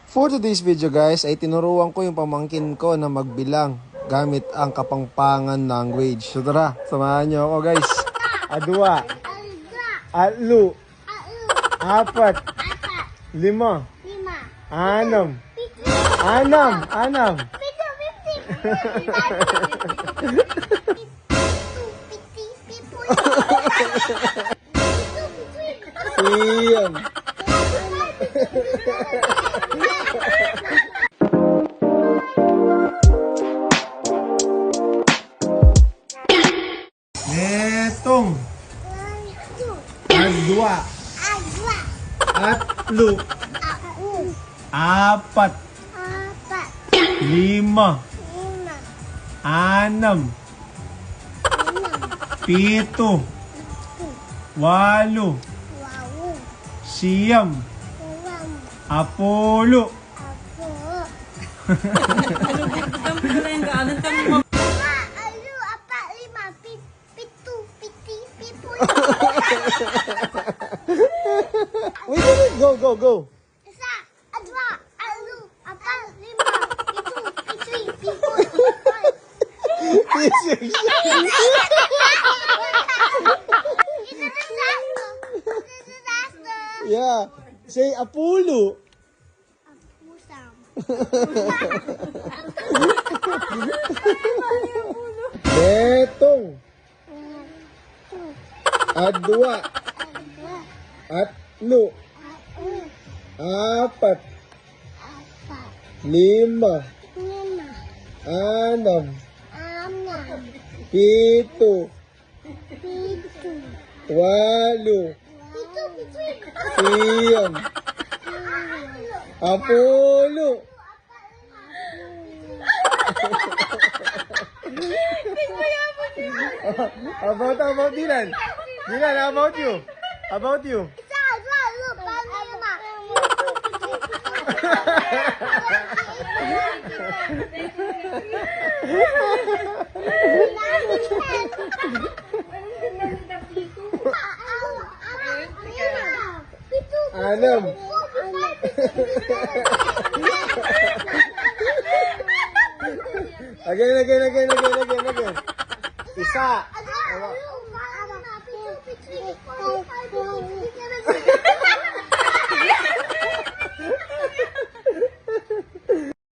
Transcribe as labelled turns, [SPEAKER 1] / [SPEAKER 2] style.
[SPEAKER 1] For today's video guys, ay tinuruan ko yung pamangkin ko na magbilang gamit ang Kapampangan language. So tara, samahan nyo ako guys. Adua, atlu, apat, lima, anam, anam. Siyam. Netong. Adwa. Atlu. Apat. Lima. Anam. Pito. Walo. Siyam. Apolo. Wait, go.
[SPEAKER 2] Isa, adwa, alu, apat, lima, pito, pitwi, pipo,
[SPEAKER 1] Yeah, say Apolo.
[SPEAKER 2] Pusam.
[SPEAKER 1] Netong. Adwa. Atlo. Apat. Lima. Anam. Pito. Walo. Siyam. Apolo. About Dylan. Dylan, about you.
[SPEAKER 2] Isa, adwa, alu, apat, lima,
[SPEAKER 1] Anam. Again. Isa.